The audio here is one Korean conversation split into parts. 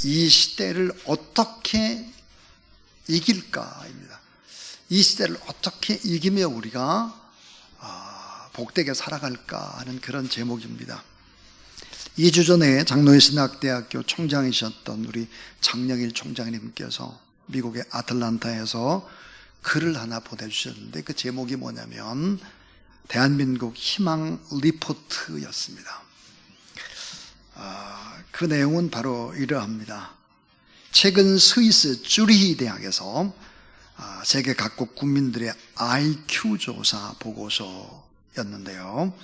이 시대를 어떻게 이길까입니다. 이 시대를 어떻게 이기며 우리가 복되게 살아갈까 하는 그런 제목입니다. 2주 전에 장로회 신학대학교 총장이셨던 우리 장영일 총장님께서 미국의 아틀란타에서 글을 하나 보내주셨는데 그 제목이 뭐냐면 대한민국 희망 리포트였습니다. 그 내용은 바로 이러합니다. 최근 스위스 쭈리히 대학에서 세계 각국 국민들의 IQ 조사 보고서였는데요.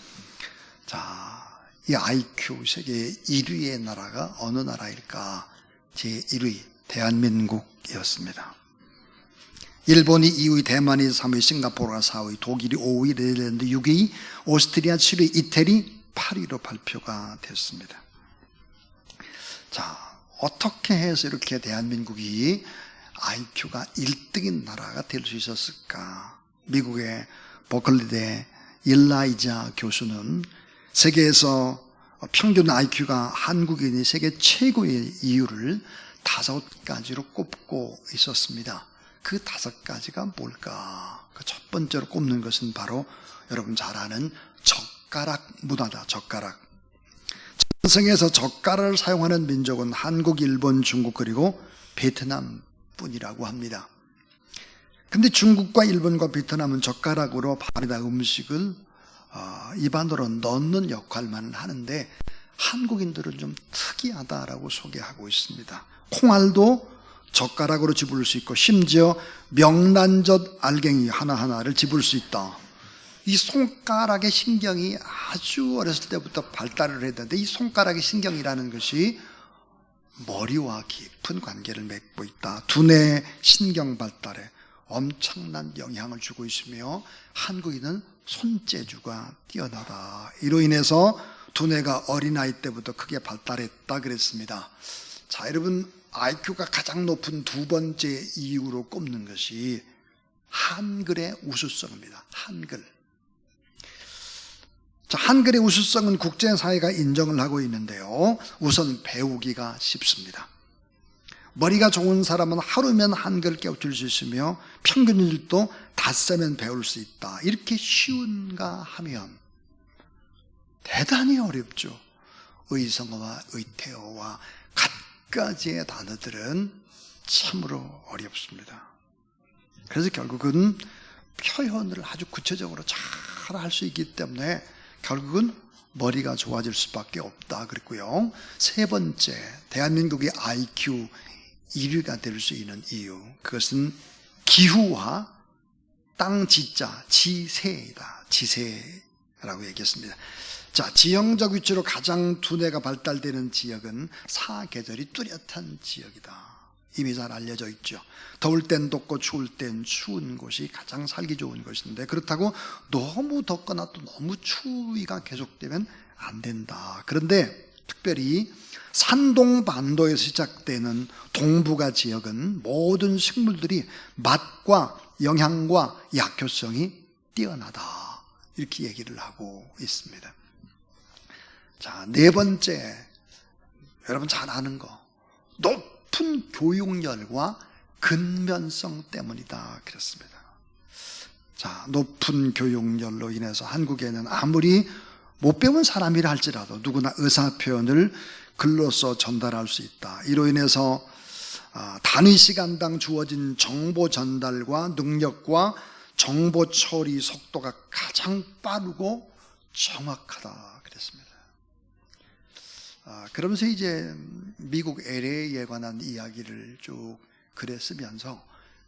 이 IQ 세계 1위의 나라가 어느 나라일까? 제1위 대한민국이었습니다. 일본이 2위, 대만이 3위, 싱가포르가 4위, 독일이 5위, 네덜란드 6위, 오스트리아 7위, 이태리 8위로 발표가 됐습니다. 어떻게 해서 이렇게 대한민국이 IQ가 1등인 나라가 될 수 있었을까? 미국의 버클리대 일라이자 교수는 세계에서 평균 IQ가 한국인이 세계 최고의 이유를 5가지로 꼽고 있었습니다. 그 5가지가 뭘까? 그 첫 번째로 꼽는 것은 바로 여러분 잘 아는 젓가락 문화다. 젓가락. 전생에서 젓가락을 사용하는 민족은 한국, 일본, 중국 그리고 베트남 뿐이라고 합니다. 근데 중국과 일본과 베트남은 젓가락으로 밥에다 음식을 입안으로 넣는 역할만 하는데 한국인들은 좀 특이하다라고 소개하고 있습니다. 콩알도 젓가락으로 집을 수 있고 심지어 명란젓 알갱이 하나하나를 집을 수 있다. 이 손가락의 신경이 아주 어렸을 때부터 발달을 해야 되는데 이 손가락의 신경이라는 것이 머리와 깊은 관계를 맺고 있다. 두뇌 신경 발달에 엄청난 영향을 주고 있으며 한국인은 손재주가 뛰어나다. 이로 인해서 두뇌가 어린아이 때부터 크게 발달했다 그랬습니다. 여러분 IQ가 가장 높은 두 번째 이유로 꼽는 것이 한글의 우수성입니다. 한글의 우수성은 국제사회가 인정을 하고 있는데요. 우선 배우기가 쉽습니다. 머리가 좋은 사람은 하루면 한글 깨우칠 수 있으며 평균인들도 닷새면 배울 수 있다. 이렇게 쉬운가 하면 대단히 어렵죠. 의성어와 의태어와 갖가지의 단어들은 참으로 어렵습니다. 그래서 결국은 표현을 아주 구체적으로 잘 할 수 있기 때문에 결국은 머리가 좋아질 수밖에 없다 그랬고요. 세 번째, 대한민국의 IQ 1위가 될 수 있는 이유, 그것은 기후와 땅 지자, 지세이다. 지세라고 얘기했습니다. 지형적 위치로 가장 두뇌가 발달되는 지역은 사계절이 뚜렷한 지역이다. 이미 잘 알려져 있죠. 더울 땐 덥고 추울 땐 추운 곳이 가장 살기 좋은 곳인데 그렇다고 너무 덥거나 또 너무 추위가 계속되면 안 된다. 그런데 특별히 산동반도에서 시작되는 동북아 지역은 모든 식물들이 맛과 영양과 약효성이 뛰어나다. 이렇게 얘기를 하고 있습니다. 네 번째, 여러분 잘 아는 거, 높은 교육열과 근면성 때문이다 그랬습니다. 높은 교육열로 인해서 한국에는 아무리 못 배운 사람이라 할지라도 누구나 의사표현을 글로써 전달할 수 있다. 이로 인해서 단위 시간당 주어진 정보 전달과 능력과 정보 처리 속도가 가장 빠르고 정확하다 그랬습니다. 그러면서 이제 미국 LA에 관한 이야기를 쭉 글에 쓰면서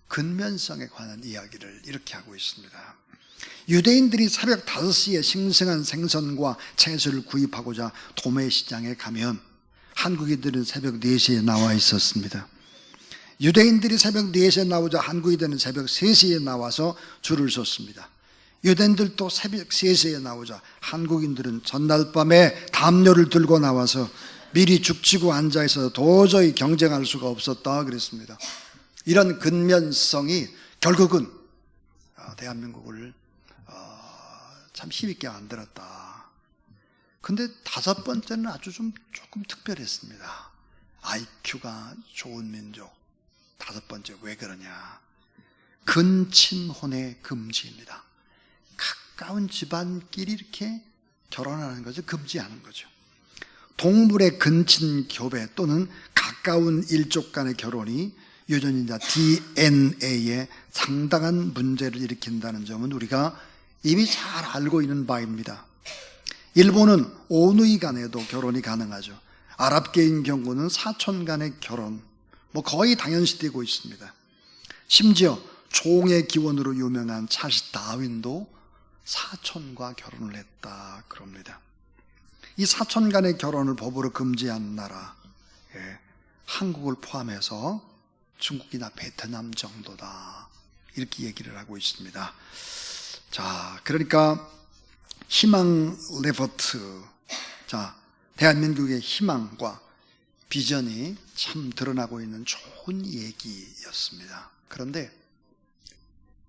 근면성에 관한 이야기를 이렇게 하고 있습니다. 유대인들이 새벽 5시에 싱싱한 생선과 채소를 구입하고자 도매시장에 가면 한국인들은 새벽 4시에 나와 있었습니다. 유대인들이 새벽 4시에 나오자 한국인들은 새벽 3시에 나와서 줄을 섰습니다. 유대인들도 새벽 3시에 나오자 한국인들은 전날 밤에 담요를 들고 나와서 미리 죽치고 앉아있어서 도저히 경쟁할 수가 없었다 그랬습니다. 이런 근면성이 결국은 대한민국을 참 힘있게 만들었다. 근데 5번째는 아주 조금 특별했습니다. IQ가 좋은 민족. 다섯 번째, 왜 그러냐? 근친혼의 금지입니다. 가까운 집안끼리 이렇게 결혼하는 것을 금지하는 거죠. 동물의 근친 교배 또는 가까운 일족 간의 결혼이 여전히 DNA에 상당한 문제를 일으킨다는 점은 우리가 이미 잘 알고 있는 바입니다. 일본은 오누이 간에도 결혼이 가능하죠. 아랍계인 경우는 사촌 간의 결혼, 거의 당연시되고 있습니다. 심지어 종의 기원으로 유명한 찰스 다윈도 사촌과 결혼을 했다 그럽니다. 이 사촌 간의 결혼을 법으로 금지한 나라, 한국을 포함해서 중국이나 베트남 정도다 이렇게 얘기를 하고 있습니다. 자, 그러니까 희망 레포트, 자, 대한민국의 희망과 비전이 참 드러나고 있는 좋은 얘기였습니다. 그런데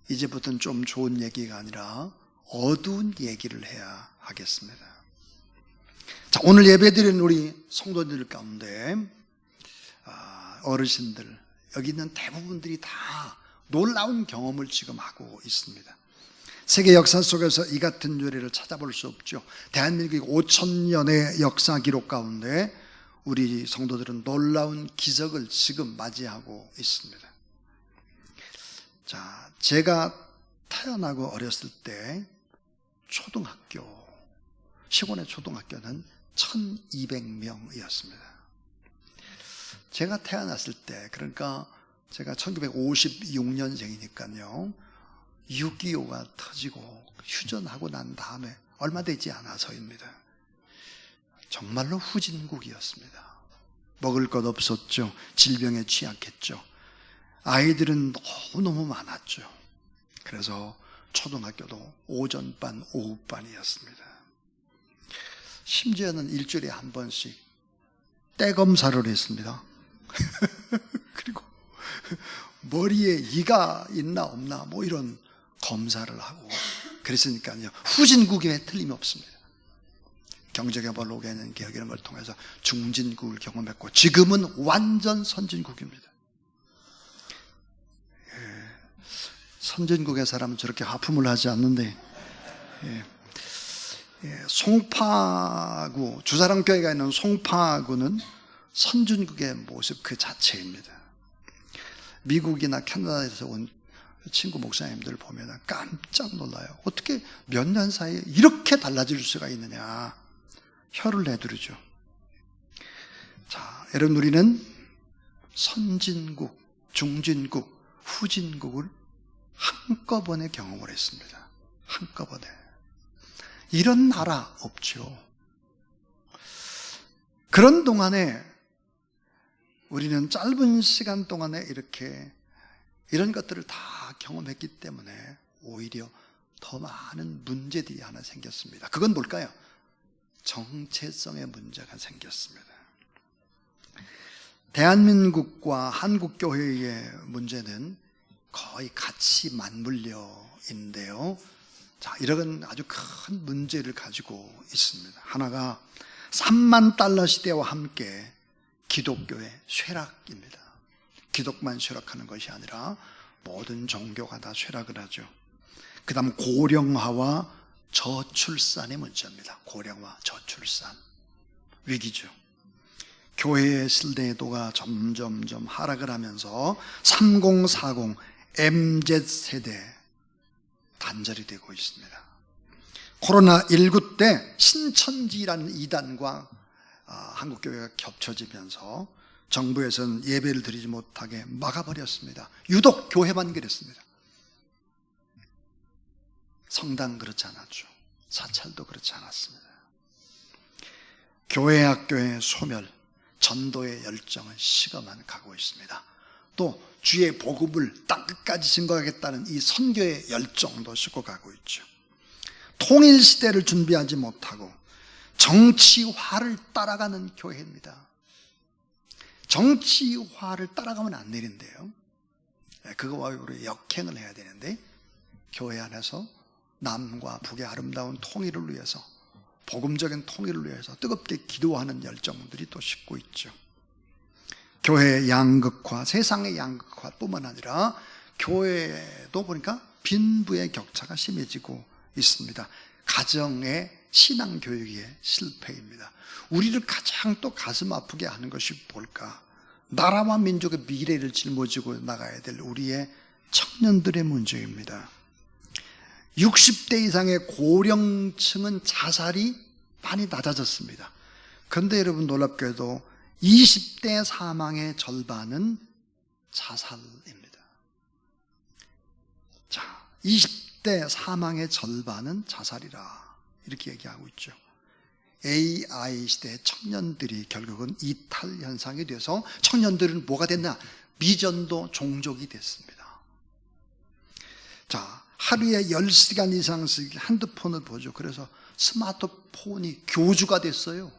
이제부터는 좀 좋은 얘기가 아니라 어두운 얘기를 해야 하겠습니다. 자, 오늘 예배드리는 우리 성도들 가운데 어르신들, 여기 있는 대부분들이 다 놀라운 경험을 지금 하고 있습니다. 세계 역사 속에서 이 같은 유래를 찾아볼 수 없죠. 대한민국의 5,000년의 역사 기록 가운데 우리 성도들은 놀라운 기적을 지금 맞이하고 있습니다. 자, 제가 태어나고 어렸을 때 초등학교, 시골의 초등학교는 1,200명이었습니다. 제가 태어났을 때, 그러니까 제가 1956년생이니까요, 6.25가 터지고 휴전하고 난 다음에 얼마 되지 않아서입니다. 정말로 후진국이었습니다. 먹을 것 없었죠. 질병에 취약했죠. 아이들은 너무너무 많았죠. 그래서 초등학교도 오전반, 오후반이었습니다. 심지어는 일주일에 한 번씩 때 검사를 했습니다. 그리고 머리에 이가 있나 없나 이런 검사를 하고 그랬으니까요. 후진국에 틀림없습니다. 경제개발 5개년 개혁 이런 걸 통해서 중진국을 경험했고 지금은 완전 선진국입니다. 선진국의 사람은 저렇게 하품을 하지 않는데 송파구, 주사랑교회가 있는 송파구는 선진국의 모습 그 자체입니다. 미국이나 캐나다에서 온 친구 목사님들 보면 깜짝 놀라요. 어떻게 몇 년 사이에 이렇게 달라질 수가 있느냐. 혀를 내두르죠. 자, 여러분, 우리는 선진국, 중진국, 후진국을 한꺼번에 경험을 했습니다. 한꺼번에. 이런 나라 없죠. 그런 동안에 우리는 짧은 시간 동안에 이렇게 이런 것들을 다 경험했기 때문에 오히려 더 많은 문제들이 하나 생겼습니다. 그건 뭘까요? 정체성의 문제가 생겼습니다. 대한민국과 한국교회의 문제는 거의 같이 맞물려있는데요. 자, 이런 아주 큰 문제를 가지고 있습니다. 하나가 3만 달러 시대와 함께 기독교의 쇠락입니다. 기독만 쇠락하는 것이 아니라 모든 종교가 다 쇠락을 하죠. 그 다음 고령화와 저출산의 문제입니다. 고령화, 저출산. 위기죠. 교회의 신뢰도가 점점점 하락을 하면서 3040, MZ세대 단절이 되고 있습니다. 코로나19 때 신천지라는 이단과 한국교회가 겹쳐지면서 정부에서는 예배를 드리지 못하게 막아버렸습니다. 유독 교회만 그랬습니다. 성당 그렇지 않았죠. 사찰도 그렇지 않았습니다. 교회 학교의 소멸, 전도의 열정은 식어만 가고 있습니다. 또 주의 복음을 땅 끝까지 증거하겠다는 이 선교의 열정도 식어가고 있죠. 통일 시대를 준비하지 못하고 정치화를 따라가는 교회입니다. 정치화를 따라가면 안 되는데요. 그거와 우리 역행을 해야 되는데 교회 안에서 남과 북의 아름다운 통일을 위해서, 복음적인 통일을 위해서 뜨겁게 기도하는 열정들이 또 식고 있죠. 교회의 양극화, 세상의 양극화뿐만 아니라 교회도 보니까 빈부의 격차가 심해지고 있습니다. 가정의 신앙교육의 실패입니다. 우리를 가장 또 가슴 아프게 하는 것이 뭘까? 나라와 민족의 미래를 짊어지고 나가야 될 우리의 청년들의 문제입니다. 60대 이상의 고령층은 자살이 많이 낮아졌습니다. 그런데 여러분 놀랍게도 20대 사망의 절반은 자살입니다. 자, 20대 사망의 절반은 자살이라 이렇게 얘기하고 있죠. AI 시대의 청년들이 결국은 이탈 현상이 돼서 청년들은 뭐가 됐나? 미전도 종족이 됐습니다. 자, 하루에 10시간 이상씩 핸드폰을 보죠. 그래서 스마트폰이 교주가 됐어요.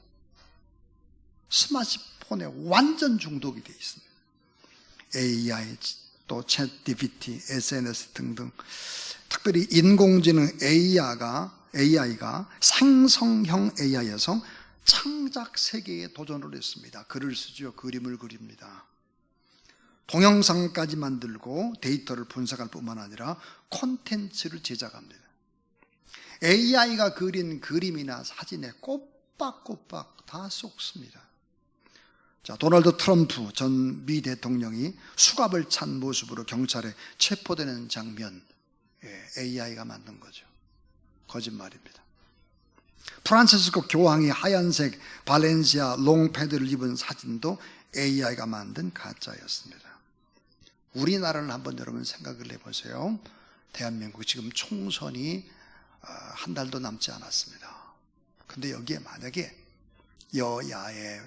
스마트폰에 완전 중독이 되어 있습니다. AI, 또 챗GPT, SNS 등등. 특별히 인공지능 AI가 생성형 AI에서 창작 세계에 도전을 했습니다. 글을 쓰죠. 그림을 그립니다. 동영상까지 만들고 데이터를 분석할 뿐만 아니라 콘텐츠를 제작합니다. AI가 그린 그림이나 사진에 꼬박꼬박 다 속습니다. 자, 도널드 트럼프 전 미 대통령이 수갑을 찬 모습으로 경찰에 체포되는 장면, AI가 만든 거죠. 거짓말입니다. 프란시스코 교황이 하얀색 발렌시아 롱패드를 입은 사진도 AI가 만든 가짜였습니다. 우리나라는 한번 여러분 생각을 해보세요. 대한민국 지금 총선이 한 달도 남지 않았습니다. 근데 여기에 만약에 여야의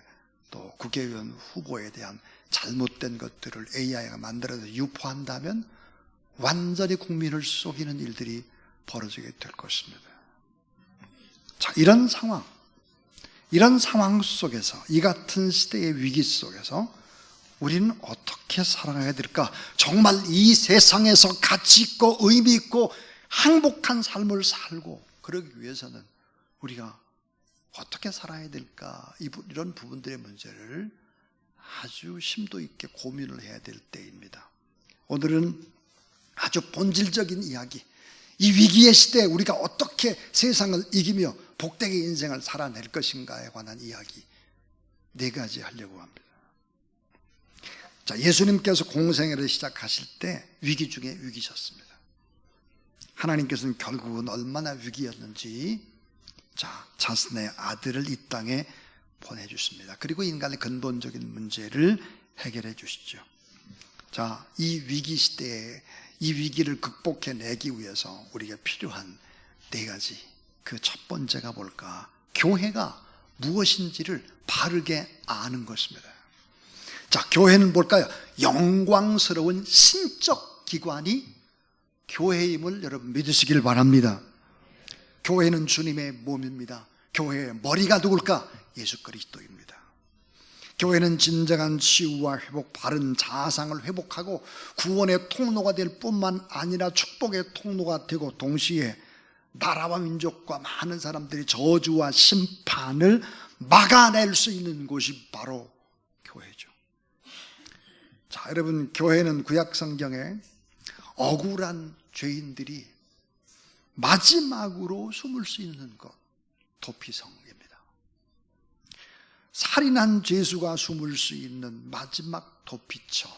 또 국회의원 후보에 대한 잘못된 것들을 AI가 만들어서 유포한다면 완전히 국민을 속이는 일들이 벌어지게 될 것입니다. 자, 이런 상황 속에서, 이 같은 시대의 위기 속에서 우리는 어떻게 살아가야 될까? 정말 이 세상에서 가치 있고 의미 있고 행복한 삶을 살고 그러기 위해서는 우리가 어떻게 살아야 될까? 이런 부분들의 문제를 아주 심도 있게 고민을 해야 될 때입니다. 오늘은 아주 본질적인 이야기, 이 위기의 시대에 우리가 어떻게 세상을 이기며 복되게 인생을 살아낼 것인가에 관한 이야기 4가지 하려고 합니다. 자, 예수님께서 공생애를 시작하실 때 위기 중에 위기셨습니다. 하나님께서는 결국은 얼마나 위기였는지 자신의 아들을 이 땅에 보내주십니다. 그리고 인간의 근본적인 문제를 해결해 주시죠. 자, 이 위기 시대에 이 위기를 극복해내기 위해서 우리가 필요한 4가지, 그 첫 번째가 뭘까? 교회가 무엇인지를 바르게 아는 것입니다. 자, 교회는 뭘까요? 영광스러운 신적 기관이 교회임을 여러분 믿으시길 바랍니다. 교회는 주님의 몸입니다. 교회의 머리가 누굴까? 예수 그리스도입니다. 교회는 진정한 치유와 회복, 바른 자상을 회복하고 구원의 통로가 될 뿐만 아니라 축복의 통로가 되고 동시에 나라와 민족과 많은 사람들이 저주와 심판을 막아낼 수 있는 곳이 바로 교회죠. 자, 여러분, 교회는 구약 성경에 억울한 죄인들이 마지막으로 숨을 수 있는 곳, 도피성입니다. 살인한 죄수가 숨을 수 있는 마지막 도피처,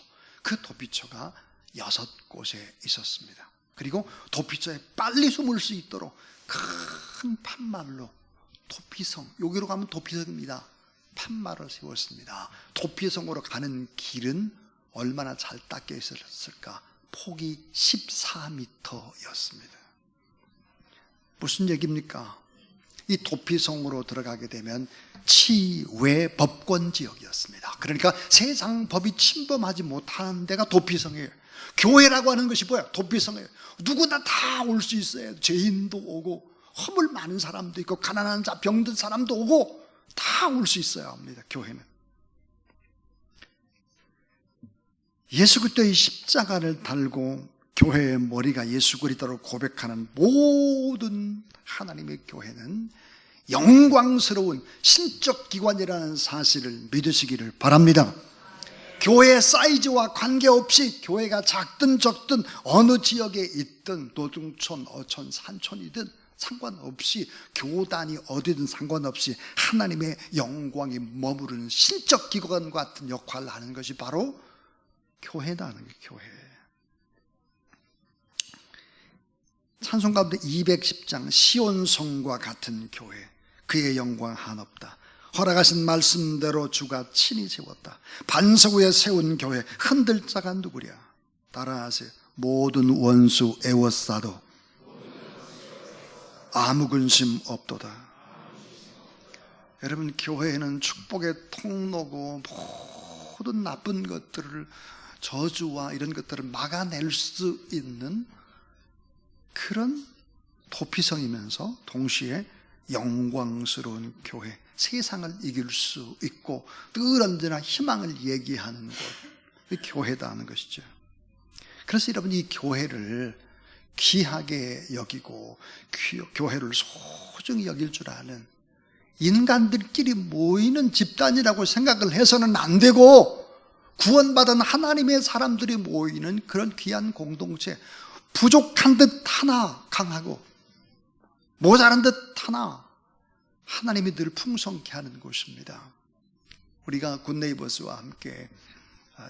그 도피처가 6곳에 있었습니다. 그리고 도피처에 빨리 숨을 수 있도록 큰 판말로 도피성, 여기로 가면 도피성입니다. 판말을 세웠습니다. 도피성으로 가는 길은 얼마나 잘 닦여 있었을까? 폭이 14m였습니다. 무슨 얘기입니까? 이 도피성으로 들어가게 되면 치외 법권 지역이었습니다. 그러니까 세상 법이 침범하지 못하는 데가 도피성이에요. 교회라고 하는 것이 뭐야? 도피성이에요. 누구나 다 올 수 있어요. 죄인도 오고 허물 많은 사람도 있고 가난한 자, 병든 사람도 오고 다 올 수 있어야 합니다. 교회는. 예수 그리스도의 십자가를 달고 교회의 머리가 예수 그리스도를 고백하는 모든 하나님의 교회는 영광스러운 신적 기관이라는 사실을 믿으시기를 바랍니다. 교회 사이즈와 관계없이 교회가 작든 적든 어느 지역에 있든 노중촌, 어촌, 산촌이든 상관없이 교단이 어디든 상관없이 하나님의 영광이 머무르는 신적 기관 같은 역할을 하는 것이 바로 교회다는 거예요. 교회. 찬송 가운데 210장 시온성과 같은 교회, 그의 영광 한없다. 허락하신 말씀대로 주가 친히 세웠다. 반석 위에 세운 교회, 흔들 자가 누구랴? 따라하세요. 모든 원수 애워싸도 아무 근심 없도다. 여러분, 교회는 축복의 통로고 모든 나쁜 것들을, 저주와 이런 것들을 막아낼 수 있는 그런 도피성이면서 동시에 영광스러운 교회, 세상을 이길 수 있고 늘 언제나 희망을 얘기하는 곳, 교회다 하는 것이죠. 그래서 여러분, 이 교회를 귀하게 여기고 교회를 소중히 여길 줄 아는, 인간들끼리 모이는 집단이라고 생각을 해서는 안 되고 구원받은 하나님의 사람들이 모이는 그런 귀한 공동체, 부족한 듯 하나 강하고 모자란 듯 하나 하나님이 늘 풍성케 하는 곳입니다. 우리가 굿네이버스와 함께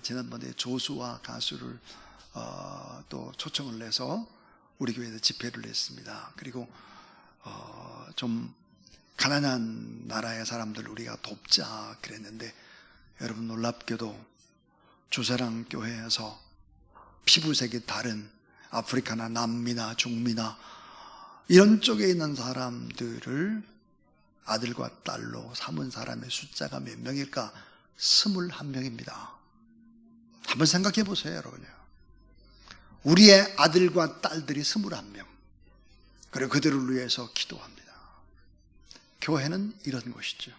지난번에 조수와 가수를 또 초청을 해서 우리 교회에서 집회를 했습니다. 그리고 좀 가난한 나라의 사람들 우리가 돕자 그랬는데, 여러분 놀랍게도 주사랑 교회에서 피부색이 다른 아프리카나 남미나 중미나 이런 쪽에 있는 사람들을 아들과 딸로 삼은 사람의 숫자가 몇 명일까? 21명입니다. 한번 생각해 보세요, 여러분요. 우리의 아들과 딸들이 21명. 그리고 그들을 위해서 기도합니다. 교회는 이런 것이죠.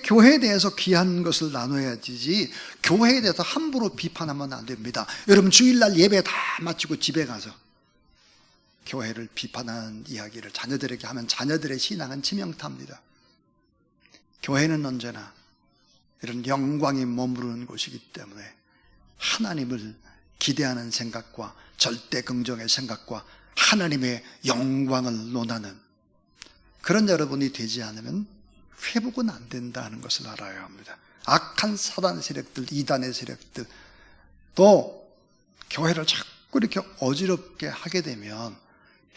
교회에 대해서 귀한 것을 나눠야지 교회에 대해서 함부로 비판하면 안 됩니다. 여러분, 주일날 예배 다 마치고 집에 가서 교회를 비판하는 이야기를 자녀들에게 하면 자녀들의 신앙은 치명타입니다. 교회는 언제나 이런 영광이 머무르는 곳이기 때문에 하나님을 기대하는 생각과 절대 긍정의 생각과 하나님의 영광을 논하는 그런 여러분이 되지 않으면 회복은 안 된다는 것을 알아야 합니다. 악한 사단 세력들, 이단의 세력들, 또 교회를 자꾸 이렇게 어지럽게 하게 되면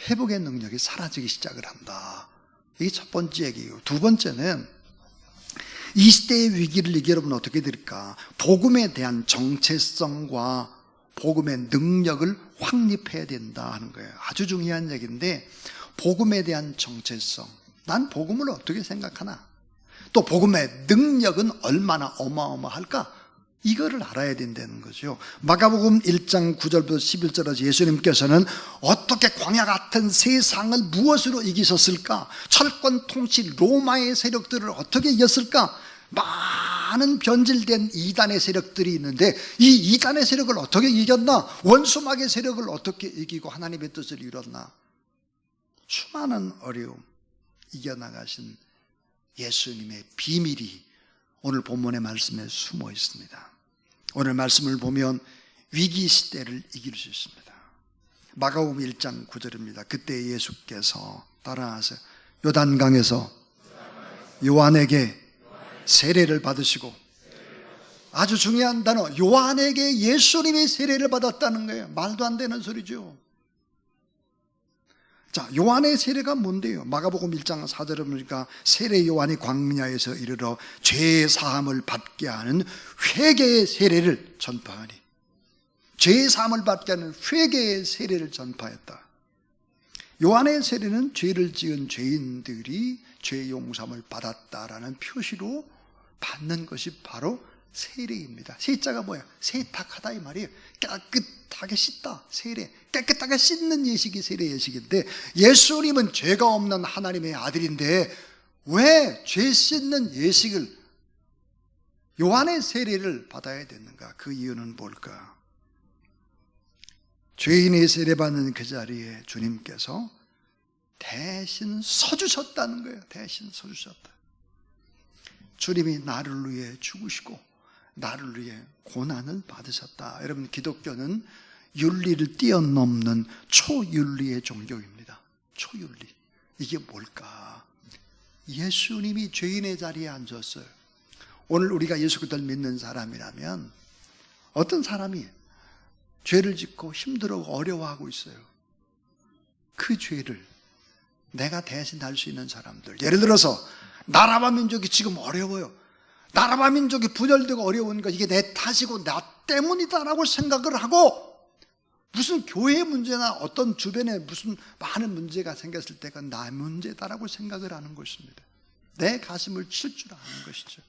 회복의 능력이 사라지기 시작을 한다. 이게 첫 번째 얘기예요. 두 번째는 이 시대의 위기를 이겨내면 어떻게 될까? 복음에 대한 정체성과 복음의 능력을 확립해야 된다 하는 거예요. 아주 중요한 얘기인데, 복음에 대한 정체성, 난 복음을 어떻게 생각하나? 또 복음의 능력은 얼마나 어마어마할까? 이거를 알아야 된다는 거죠. 마가복음 1장 9절부터 11절에서 예수님께서는 어떻게 광야 같은 세상을 무엇으로 이기셨을까? 철권 통치 로마의 세력들을 어떻게 이겼을까? 많은 변질된 이단의 세력들이 있는데 이 이단의 세력을 어떻게 이겼나? 원수막의 세력을 어떻게 이기고 하나님의 뜻을 이뤘나? 수많은 어려움 이겨나가신 예수님의 비밀이 오늘 본문의 말씀에 숨어 있습니다. 오늘 말씀을 보면 위기 시대를 이길 수 있습니다. 마가복음 1장 9절입니다. 그때 예수께서 따라하세요. 요단강에서 요한에게 세례를 받으시고, 아주 중요한 단어, 요한에게 예수님이 세례를 받았다는 거예요. 말도 안 되는 소리죠. 자, 요한의 세례가 뭔데요? 마가복음 1장 4절에 보니까 세례 요한이 광야에서 이르러 죄 사함을 받게 하는 회개의 세례를 전파하니, 죄 사함을 받게 하는 회개의 세례를 전파했다. 요한의 세례는 죄를 지은 죄인들이 죄 용서함을 받았다라는 표시로 받는 것이 바로 세례입니다. 세자가 뭐야? 세탁하다 이 말이에요. 깨끗하게 씻다, 세례. 깨끗하게 씻는 예식이 세례 예식인데, 예수님은 죄가 없는 하나님의 아들인데 왜 죄 씻는 예식을, 요한의 세례를 받아야 되는가? 그 이유는 뭘까? 죄인의 세례받는 그 자리에 주님께서 대신 서주셨다는 거예요. 대신 서주셨다. 주님이 나를 위해 죽으시고 나를 위해 고난을 받으셨다. 여러분, 기독교는 윤리를 뛰어넘는 초윤리의 종교입니다. 초윤리. 이게 뭘까? 예수님이 죄인의 자리에 앉았어요. 오늘 우리가 예수 그리스도를 믿는 사람이라면 어떤 사람이 죄를 짓고 힘들어하고 어려워하고 있어요. 그 죄를 내가 대신할 수 있는 사람들, 예를 들어서 나라와 민족이 지금 어려워요. 나라와 민족이 분열되고 어려운 거 이게 내 탓이고 나 때문이다라고 생각을 하고, 무슨 교회 문제나 어떤 주변에 무슨 많은 문제가 생겼을 때 그건 나 문제다라고 생각을 하는 것입니다. 내 가슴을 칠 줄 아는 것이죠.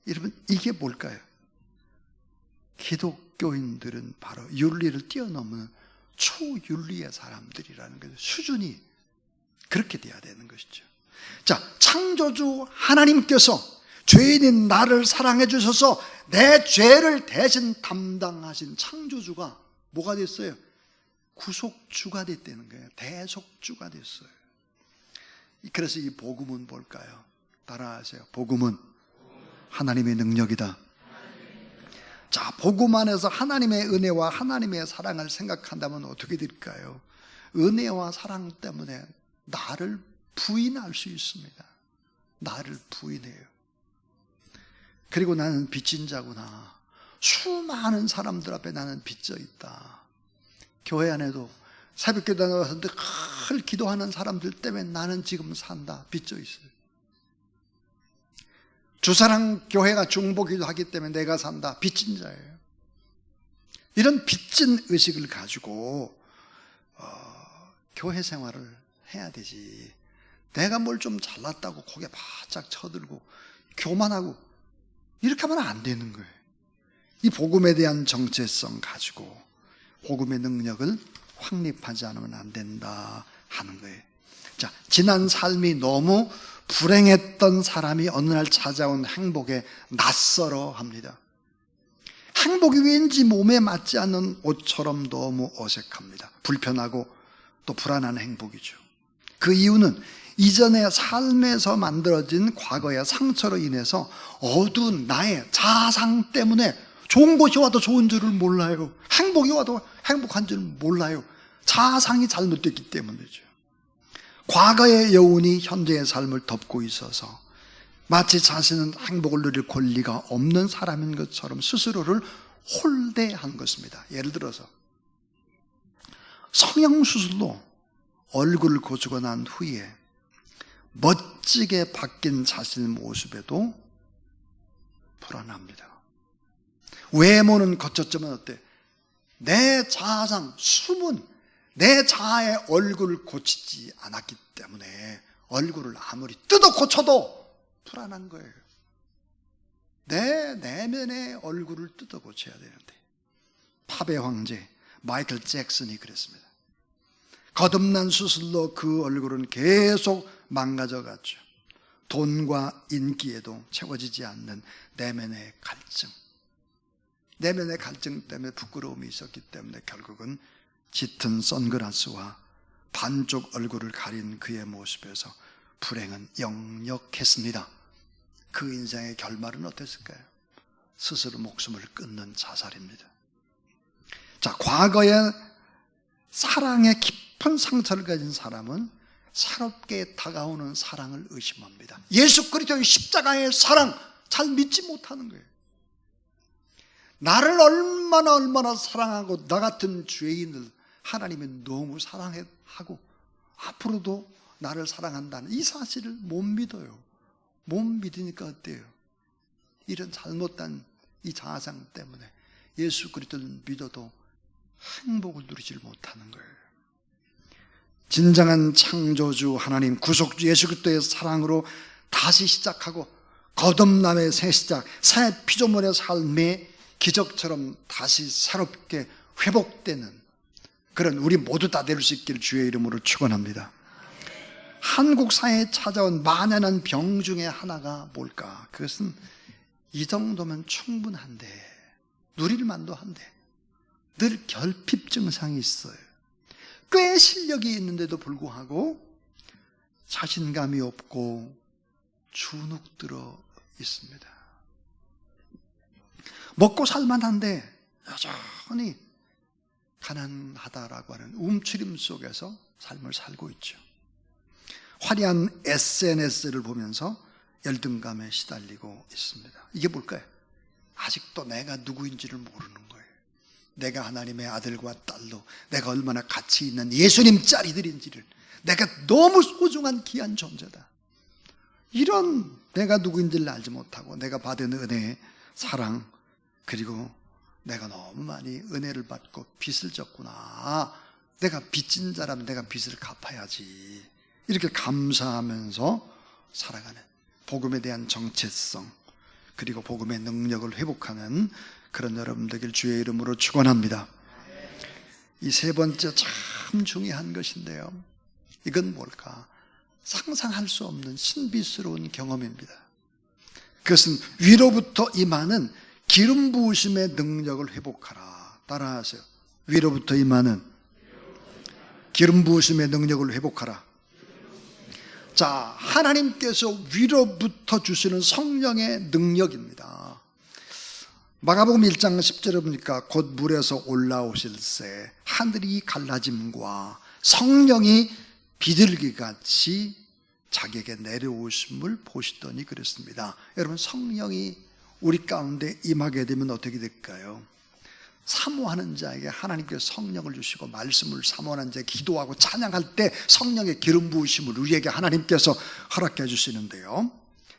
여러분, 이게 뭘까요? 기독교인들은 바로 윤리를 뛰어넘는 초윤리의 사람들이라는 거죠. 수준이 그렇게 돼야 되는 것이죠. 자, 창조주 하나님께서 죄인인 나를 사랑해 주셔서 내 죄를 대신 담당하신 창조주가 뭐가 됐어요? 구속주가 됐다는 거예요. 대속주가 됐어요. 그래서 이 복음은 뭘까요? 따라하세요. 복음은 하나님의 능력이다. 자, 복음 안에서 하나님의 은혜와 하나님의 사랑을 생각한다면 어떻게 될까요? 은혜와 사랑 때문에 나를 부인할 수 있습니다. 나를 부인해요. 그리고 나는 빚진 자구나. 수많은 사람들 앞에 나는 빚져 있다. 교회 안에도 새벽기도 나왔는데 늘 기도하는 사람들 때문에 나는 지금 산다. 빚져 있어요. 주사랑 교회가 중보기도 하기 때문에 내가 산다. 빚진 자예요. 이런 빚진 의식을 가지고 교회 생활을 해야 되지. 내가 뭘 좀 잘났다고 고개 바짝 쳐들고 교만하고 이렇게 하면 안 되는 거예요. 이 복음에 대한 정체성 가지고 복음의 능력을 확립하지 않으면 안 된다 하는 거예요. 자, 지난 삶이 너무 불행했던 사람이 어느 날 찾아온 행복에 낯설어 합니다. 행복이 왠지 몸에 맞지 않는 옷처럼 너무 어색합니다. 불편하고 또 불안한 행복이죠. 그 이유는 이전의 삶에서 만들어진 과거의 상처로 인해서 어두운 나의 자아상 때문에 좋은 것이 와도 좋은 줄을 몰라요. 행복이 와도 행복한 줄 몰라요. 자아상이 잘못됐기 때문이죠. 과거의 여운이 현재의 삶을 덮고 있어서 마치 자신은 행복을 누릴 권리가 없는 사람인 것처럼 스스로를 홀대한 것입니다. 예를 들어서 성형수술로 얼굴을 고치고 난 후에 멋지게 바뀐 자신의 모습에도 불안합니다. 외모는 거쳤지만 어때? 내 자아상, 숨은 내 자아의 얼굴을 고치지 않았기 때문에 얼굴을 아무리 뜯어 고쳐도 불안한 거예요. 내 내면의 얼굴을 뜯어 고쳐야 되는데, 팝의 황제 마이클 잭슨이 그랬습니다. 거듭난 수술로 그 얼굴은 계속 망가져갔죠. 돈과 인기에도 채워지지 않는 내면의 갈증. 내면의 갈증 때문에 부끄러움이 있었기 때문에 결국은 짙은 선글라스와 반쪽 얼굴을 가린 그의 모습에서 불행은 역력했습니다. 그 인생의 결말은 어땠을까요? 스스로 목숨을 끊는 자살입니다. 자, 과거의 사랑에 깊은 상처를 가진 사람은 새롭게 다가오는 사랑을 의심합니다. 예수 그리스도의 십자가의 사랑 잘 믿지 못하는 거예요. 나를 얼마나 사랑하고 나 같은 죄인을 하나님이 너무 사랑하고 앞으로도 나를 사랑한다는 이 사실을 못 믿어요. 못 믿으니까 어때요? 이런 잘못된 이 자아상 때문에 예수 그리스도를 믿어도 행복을 누리질 못하는 거예요. 진정한 창조주 하나님, 구속주 예수 그리스도의 사랑으로 다시 시작하고 거듭남의 새 시작, 새 피조물의 삶의 기적처럼 다시 새롭게 회복되는 그런 우리 모두 다 될 수 있기를 주의 이름으로 축원합니다. 한국 사회에 찾아온 만연한 병 중에 하나가 뭘까? 그것은 이 정도면 충분한데, 누릴만도 한데 늘 결핍 증상이 있어요. 꽤 실력이 있는데도 불구하고 자신감이 없고 주눅 들어 있습니다. 먹고 살만한데 여전히 가난하다라고 하는 움츠림 속에서 삶을 살고 있죠. 화려한 SNS를 보면서 열등감에 시달리고 있습니다. 이게 뭘까요? 아직도 내가 누구인지를 모르는 거예요. 내가 하나님의 아들과 딸로, 내가 얼마나 가치 있는 예수님 짤이들인지를, 내가 너무 소중한 귀한 존재다, 이런 내가 누구인지를 알지 못하고 내가 받은 은혜, 사랑, 그리고 내가 너무 많이 은혜를 받고 빚을 졌구나, 내가 빚진 자라면 내가 빚을 갚아야지, 이렇게 감사하면서 살아가는 복음에 대한 정체성, 그리고 복음의 능력을 회복하는 그런 여러분 되길 주의 이름으로 축원합니다. 이 세 번째 참 중요한 것인데요, 이건 뭘까? 상상할 수 없는 신비스러운 경험입니다. 그것은 위로부터 임하는 기름 부으심의 능력을 회복하라. 따라하세요. 위로부터 임하는 기름 부으심의 능력을 회복하라. 자, 하나님께서 위로부터 주시는 성령의 능력입니다. 마가복음 1장 10절에 보니까 곧 물에서 올라오실새 하늘이 갈라짐과 성령이 비둘기같이 자기에게 내려오심을 보시더니 그랬습니다. 여러분, 성령이 우리 가운데 임하게 되면 어떻게 될까요? 사모하는 자에게 하나님께서 성령을 주시고 말씀을 사모하는 자에게 기도하고 찬양할 때 성령의 기름 부으심을 우리에게 하나님께서 허락해 주시는데요,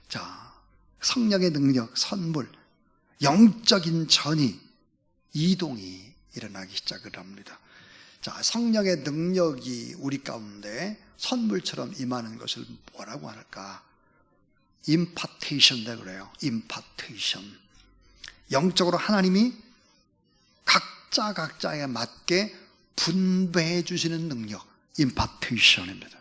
자, 성령의 능력, 선물, 영적인 전이, 이동이 일어나기 시작을 합니다. 자, 성령의 능력이 우리 가운데 선물처럼 임하는 것을 뭐라고 할까? 임파테이션이라고 그래요. 임파테이션. 영적으로 하나님이 각자에 맞게 분배해 주시는 능력, 임파테이션입니다.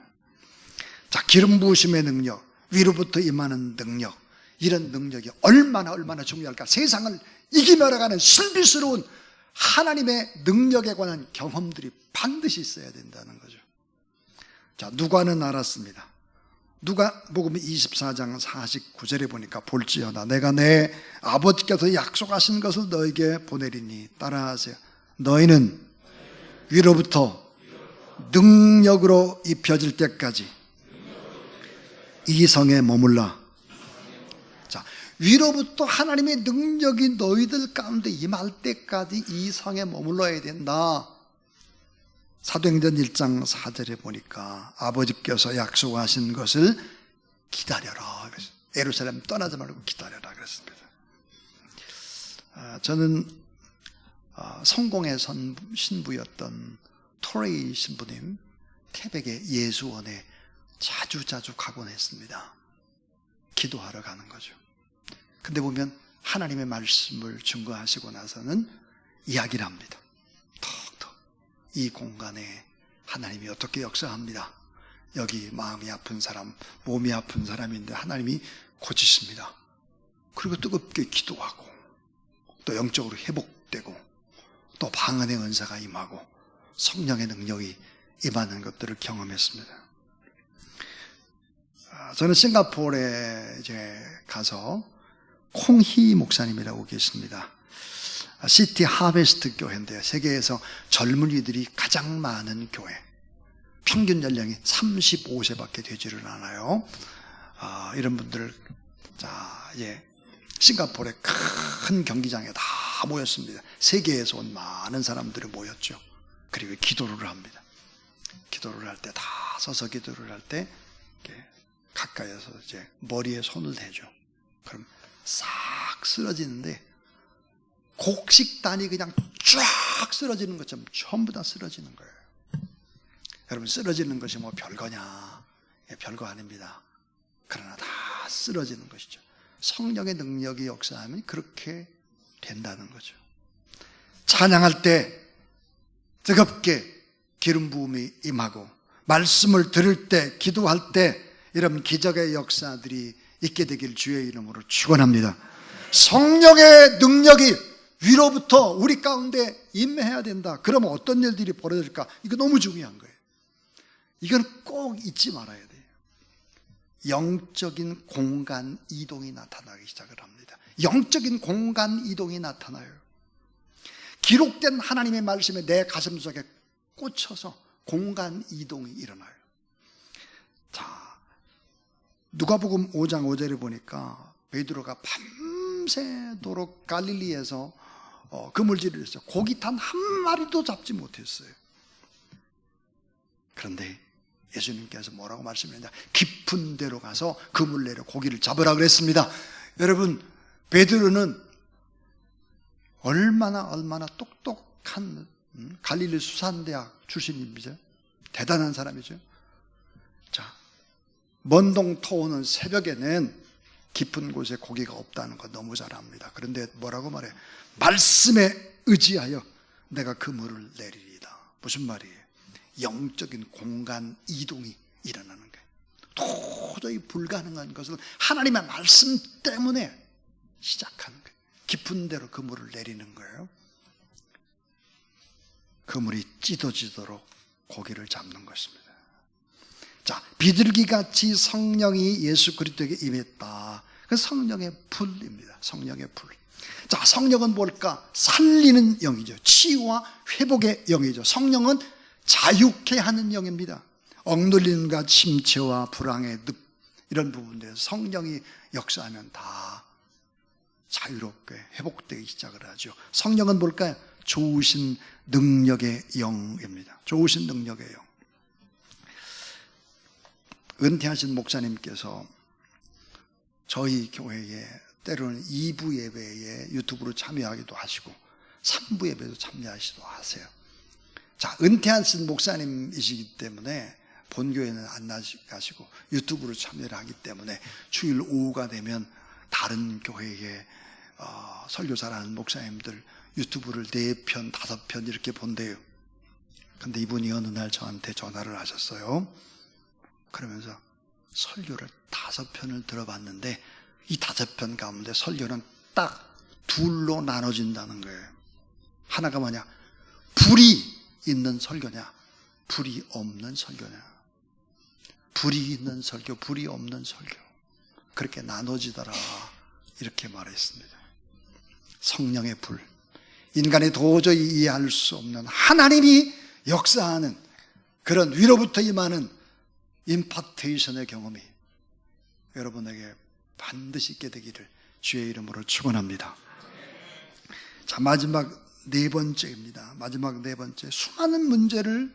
자, 기름 부으심의 능력, 위로부터 임하는 능력, 이런 능력이 얼마나 중요할까? 세상을 이기며 나가는 신비스러운 하나님의 능력에 관한 경험들이 반드시 있어야 된다는 거죠. 자, 누가는 알았습니다. 누가복음 24장 49절에 보니까 볼지어다 내가 내 아버지께서 약속하신 것을 너에게 보내리니, 따라하세요. 너희는 위로부터 능력으로 입혀질 때까지 이 성에 머물라. 자, 위로부터 하나님의 능력이 너희들 가운데 임할 때까지 이 성에 머물러야 된다. 사도행전 1장 4절에 보니까 아버지께서 약속하신 것을 기다려라. 예루살렘 떠나지 말고 기다려라 그랬습니다. 저는 성공의 신부였던 토레이 신부님 태백의 예수원에 자주 가곤 했습니다. 기도하러 가는 거죠. 근데 보면 하나님의 말씀을 증거하시고 나서는 이야기를 합니다. 턱턱 이 공간에 하나님이 어떻게 역사합니다. 여기 마음이 아픈 사람, 몸이 아픈 사람인데 하나님이 고치십니다. 그리고 뜨겁게 기도하고 또 영적으로 회복되고 또 방언의 은사가 임하고 성령의 능력이 임하는 것들을 경험했습니다. 저는 싱가포르에 이제 가서 콩희 목사님이라고 계십니다. 시티 하베스트 교회인데요, 세계에서 젊은이들이 가장 많은 교회. 평균 연령이 35세밖에 되지를 않아요. 이런 분들, 자, 싱가포르의 큰 경기장에 다 모였습니다. 세계에서 온 많은 사람들이 모였죠. 그리고 기도를 합니다. 기도를 할 때 다 서서 기도를 할 때 가까이서 이제 머리에 손을 대죠. 그럼 싹 쓰러지는데 곡식단이 그냥 쫙 쓰러지는 것처럼 전부 다 쓰러지는 거예요. 여러분, 쓰러지는 것이 뭐 별거냐? 별거 아닙니다. 그러나 다 쓰러지는 것이죠. 성령의 능력이 역사하면 그렇게 된다는 거죠. 찬양할 때 뜨겁게 기름 부음이 임하고 말씀을 들을 때, 기도할 때 이런 기적의 역사들이 있게 되길 주의 이름으로 축원합니다. 성령의 능력이 위로부터 우리 가운데 임해야 된다. 그러면 어떤 일들이 벌어질까? 이거 너무 중요한 거예요. 이건 꼭 잊지 말아야 돼요. 영적인 공간 이동이 나타나기 시작을 합니다. 영적인 공간 이동이 나타나요. 기록된 하나님의 말씀에 내 가슴 속에 꽂혀서 공간 이동이 일어나요. 자, 누가복음 5장 5절에 보니까 베드로가 밤새도록 갈릴리에서 그물질을 했어요. 고기 단 한 마리도 잡지 못했어요. 그런데 예수님께서 뭐라고 말씀했냐? 깊은 데로 가서 그물 내려 고기를 잡으라 그랬습니다. 여러분, 베드로는 얼마나 똑똑한 갈릴리 수산대학 출신입니다. 대단한 사람이죠. 자, 먼동 터오는 새벽에는 깊은 곳에 고기가 없다는 거 너무 잘 압니다. 그런데 뭐라고 말해요? 말씀에 의지하여 내가 그물을 내리리다. 무슨 말이에요? 영적인 공간 이동이 일어나는 거예요. 도저히 불가능한 것을 하나님의 말씀 때문에 시작하는 거예요. 깊은 데로 그물을 내리는 거예요. 그물이 찢어지도록 고기를 잡는 것입니다. 자, 비둘기같이 성령이 예수 그리스도에게 임했다. 그 성령의 불입니다. 성령의 불. 자, 성령은 뭘까? 살리는 영이죠. 치유와 회복의 영이죠. 성령은 자유케 하는 영입니다. 억눌림과 침체와 불황의 늪, 이런 부분들에서 성령이 역사하면 다 자유롭게 회복되기 시작을 하죠. 성령은 뭘까요? 좋으신 능력의 영입니다. 좋으신 능력의 영. 은퇴하신 목사님께서 저희 교회에 때로는 2부 예배에 유튜브로 참여하기도 하시고 3부 예배도 참여하시기도 하세요. 자, 은퇴하신 목사님이시기 때문에 본교회는 안 나가시고 유튜브로 참여를 하기 때문에 주일 오후가 되면 다른 교회에 설교 잘하는 목사님들 유튜브를 4편, 5편 이렇게 본대요. 근데 이분이 어느 날 저한테 전화를 하셨어요. 그러면서 설교를 5편을 들어봤는데 이 5편 가운데 설교는 딱 둘로 나눠진다는 거예요. 하나가 뭐냐? 불이 있는 설교냐, 불이 없는 설교냐. 불이 있는 설교, 불이 없는 설교. 그렇게 나눠지더라. 이렇게 말했습니다. 성령의 불. 인간이 도저히 이해할 수 없는 하나님이 역사하는 그런 위로부터 임하는 임파테이션의 경험이 여러분에게 반드시 있게 되기를 주의 이름으로 축원합니다. 자, 마지막 4번째입니다. 마지막 4번째. 수많은 문제를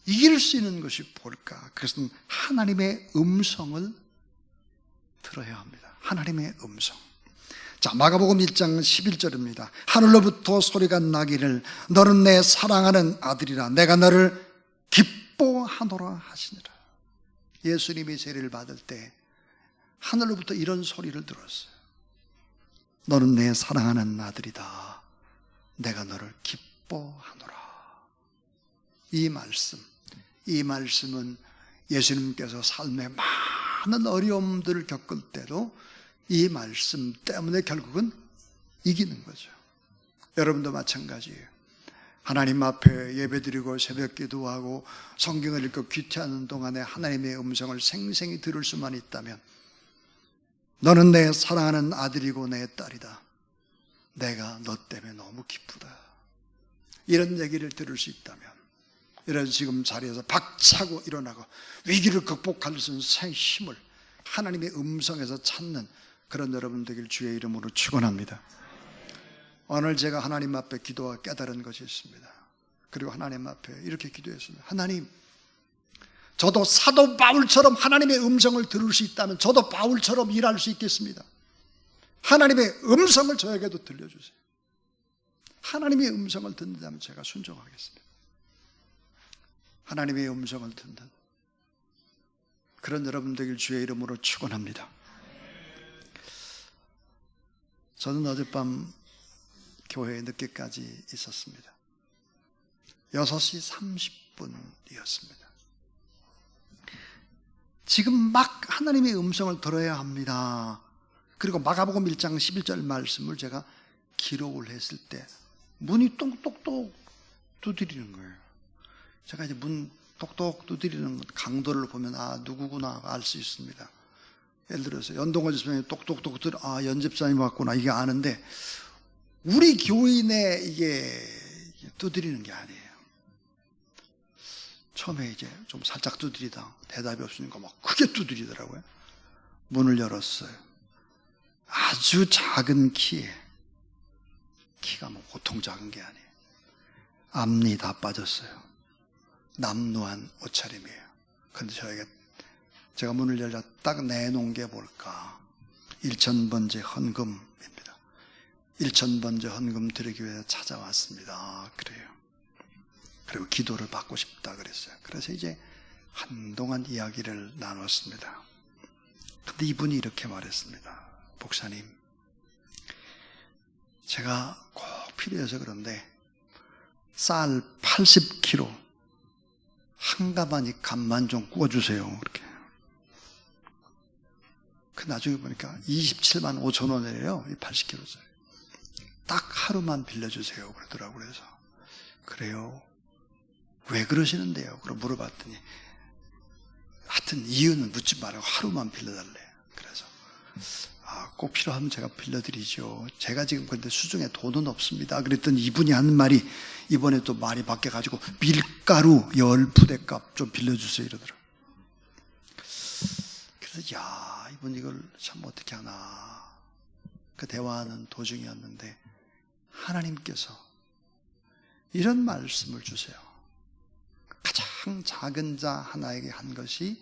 이길 수 있는 것이 뭘까? 그것은 하나님의 음성을 들어야 합니다. 하나님의 음성. 자, 마가복음 1장 11절입니다. 하늘로부터 소리가 나기를 너는 내 사랑하는 아들이라 내가 너를 기뻐하노라 하시니라. 예수님이 세례를 받을 때 하늘로부터 이런 소리를 들었어요. 너는 내 사랑하는 아들이다. 내가 너를 기뻐하노라. 이 말씀은 예수님께서 삶에 많은 어려움들을 겪을 때도 이 말씀 때문에 결국은 이기는 거죠. 여러분도 마찬가지예요. 하나님 앞에 예배드리고 새벽 기도하고 성경을 읽고 귀퇴하는 동안에 하나님의 음성을 생생히 들을 수만 있다면 너는 내 사랑하는 아들이고 내 딸이다. 내가 너 때문에 너무 기쁘다. 이런 얘기를 들을 수 있다면 이런 지금 자리에서 박차고 일어나고 위기를 극복할 수 있는 새 힘을 하나님의 음성에서 찾는 그런 여러분 되길 주의 이름으로 축원합니다. 오늘 제가 하나님 앞에 기도와 깨달은 것이 있습니다. 그리고 하나님 앞에 이렇게 기도했습니다. 하나님, 저도 사도 바울처럼 하나님의 음성을 들을 수 있다면 저도 바울처럼 일할 수 있겠습니다. 하나님의 음성을 저에게도 들려주세요. 하나님의 음성을 듣는다면 제가 순종하겠습니다. 하나님의 음성을 듣는 그런 여러분 되길 주의 이름으로 축원합니다. 저는 어젯밤 교회에 늦게까지 있었습니다. 6시 30분이었습니다. 지금 막 하나님의 음성을 들어야 합니다. 그리고 마가복음 1장 11절 말씀을 제가 기록을 했을 때 문이 똑똑똑 두드리는 거예요. 제가 이제 문 똑똑 두드리는 강도를 보면 아 누구구나 알 수 있습니다. 예를 들어서 연동호 집사님이 똑똑똑 연 집사님 왔구나 이게 아는데 우리 교인에 이게 두드리는 게 아니에요. 처음에 이제 좀 살짝 두드리다 대답이 없으니까 막 크게 두드리더라고요. 문을 열었어요. 아주 작은 키에, 키가 뭐 보통 작은 게 아니에요. 앞니 다 빠졌어요. 남루한 옷차림이에요. 근데 제가 문을 열자 딱 내놓은 게 뭘까? 1,000번째 헌금입니다. 1,000번째 헌금 드리기 위해 찾아왔습니다. 그래요. 그리고 기도를 받고 싶다 그랬어요. 그래서 이제 한동안 이야기를 나눴습니다. 근데 이분이 이렇게 말했습니다. 목사님, 제가 꼭 필요해서 그런데 쌀 80kg 한 가마니 값만 좀 구워주세요. 그렇게. 그 나중에 보니까 27만 5천 원이래요. 이 80kg짜리. 딱 하루만 빌려주세요. 그러더라고요. 그래서 그래요. 왜 그러시는데요? 그럼 물어봤더니 하여튼 이유는 묻지 말고 하루만 빌려달래요. 그래서 꼭 필요하면 제가 빌려드리죠. 제가 지금 근데 수중에 돈은 없습니다. 그랬더니 이분이 하는 말이 이번에 또 말이 바뀌어가지고 밀가루 10푸대값 좀 빌려주세요 이러더라고요. 그래서 이분 이걸 참 어떻게 하나. 그 대화는 도중이었는데 하나님께서 이런 말씀을 주세요. 가장 작은 자 하나에게 한 것이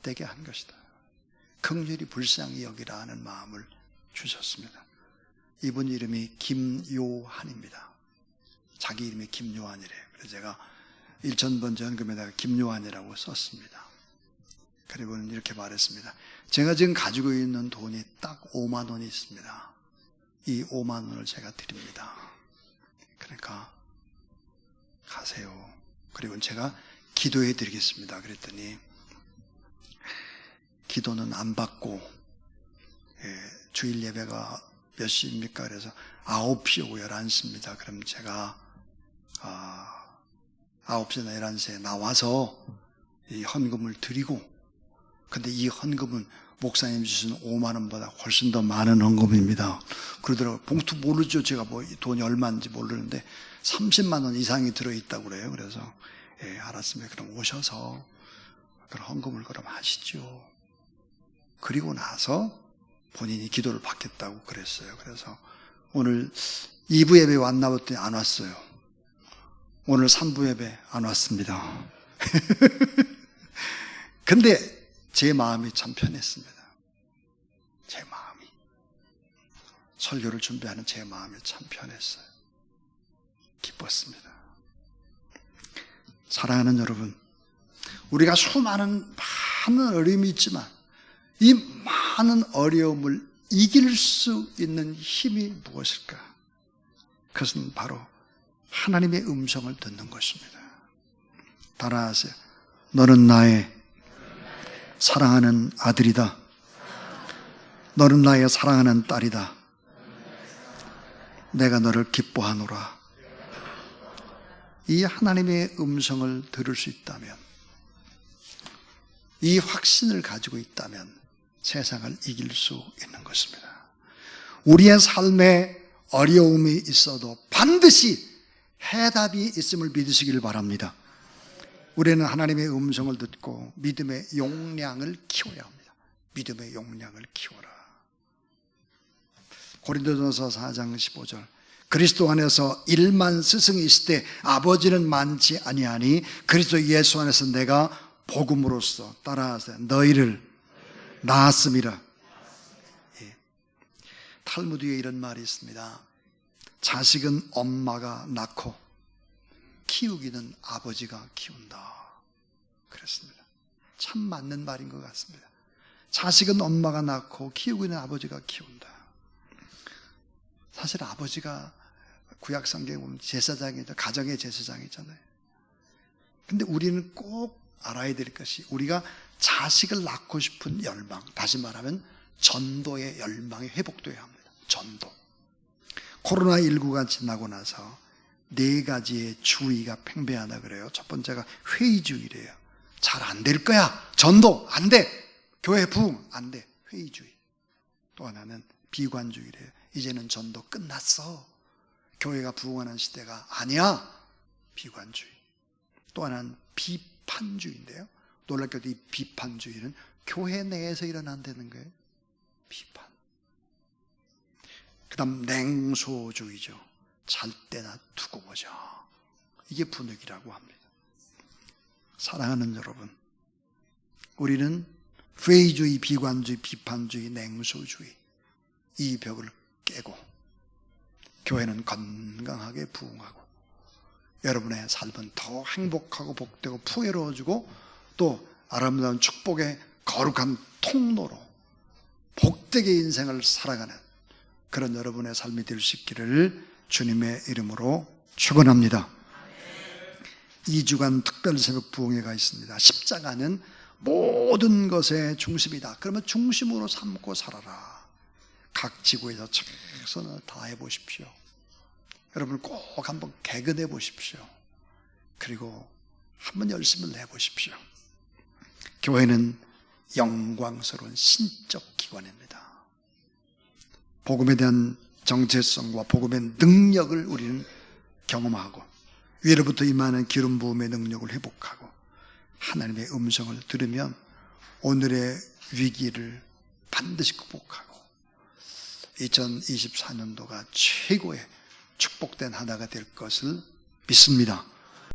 내게 한 것이다. 긍휼히 불쌍히 여기라 하는 마음을 주셨습니다. 이분 이름이 김요한입니다. 자기 이름이 김요한이래요. 그래서 제가 1,000번째 헌금에다가 김요한이라고 썼습니다. 그리고 이렇게 말했습니다. 제가 지금 가지고 있는 돈이 딱 5만 원이 있습니다. 이 5만 원을 제가 드립니다. 그러니까 가세요. 그리고 제가 기도해 드리겠습니다. 그랬더니 기도는 안 받고 주일 예배가 몇 시입니까? 그래서 9시 오고 11시입니다. 그럼 제가 9시나 11시에 나와서 이 헌금을 드리고, 근데 이 헌금은 목사님 주신 5만 원보다 훨씬 더 많은 헌금입니다. 그러더라고요. 봉투 모르죠. 제가 뭐 돈이 얼마인지 모르는데 30만 원 이상이 들어있다고 그래요. 그래서 알았습니다. 그럼 오셔서 그럼 헌금을 그럼 하시죠. 그리고 나서 본인이 기도를 받겠다고 그랬어요. 그래서 오늘 2부 예배 왔나 봤더니 안 왔어요. 오늘 3부 예배 안 왔습니다. 근데 제 마음이 참 편했습니다. 제 마음이. 설교를 준비하는 제 마음이 참 편했어요. 기뻤습니다. 사랑하는 여러분, 우리가 수많은 많은 어려움이 있지만 이 많은 어려움을 이길 수 있는 힘이 무엇일까? 그것은 바로 하나님의 음성을 듣는 것입니다. 따라하세요. 너는 나의 사랑하는 아들이다. 너는 나의 사랑하는 딸이다. 내가 너를 기뻐하노라. 이 하나님의 음성을 들을 수 있다면, 이 확신을 가지고 있다면 세상을 이길 수 있는 것입니다. 우리의 삶에 어려움이 있어도 반드시 해답이 있음을 믿으시길 바랍니다. 우리는 하나님의 음성을 듣고 믿음의 용량을 키워야 합니다. 믿음의 용량을 키워라. 고린도전서 4장 15절. 그리스도 안에서 1만 스승이 있을 때 아버지는 많지 아니하니 그리스도 예수 안에서 내가 복음으로써 따라하세요. 너희를 낳았음이라. 탈무드에 이런 말이 있습니다. 자식은 엄마가 낳고 키우기는 아버지가 키운다. 그렇습니다. 참 맞는 말인 것 같습니다. 자식은 엄마가 낳고 키우기는 아버지가 키운다. 사실 아버지가 구약 성경에 보면 제사장이죠. 가정의 제사장이잖아요. 근데 우리는 꼭 알아야 될 것이 우리가 자식을 낳고 싶은 열망, 다시 말하면 전도의 열망이 회복돼야 합니다. 전도. 코로나19가 지나고 나서 4가지의 주의가 팽배하다 그래요. 첫 번째가 회의주의래요. 잘 안 될 거야. 전도 안 돼. 교회 부흥 안 돼. 회의주의. 또 하나는 비관주의래요. 이제는 전도 끝났어. 교회가 부흥하는 시대가 아니야. 비관주의. 또 하나는 비판주의인데요. 놀랍게도 이 비판주의는 교회 내에서 일어난다는 거예요. 비판. 그 다음 냉소주의죠. 잘 때나 두고 보자. 이게 분위기라고 합니다. 사랑하는 여러분, 우리는 회의주의, 비관주의, 비판주의, 냉소주의 이 벽을 깨고 교회는 건강하게 부흥하고 여러분의 삶은 더 행복하고 복되고 풍요로워지고 또 아름다운 축복의 거룩한 통로로 복되게 인생을 살아가는 그런 여러분의 삶이 될 수 있기를 주님의 이름으로 축원합니다. 2주간 특별 새벽 부흥회가 있습니다. 십자가는 모든 것의 중심이다. 그러면 중심으로 삼고 살아라. 각 지구에서 최선을 다해 보십시오. 여러분 꼭 한번 개근해 보십시오. 그리고 한번 열심을 내보십시오. 교회는 영광스러운 신적 기관입니다. 복음에 대한 정체성과 복음의 능력을 우리는 경험하고 위로부터 임하는 기름 부음의 능력을 회복하고 하나님의 음성을 들으면 오늘의 위기를 반드시 극복하고 2024년도가 최고의 축복된 하나가 될 것을 믿습니다.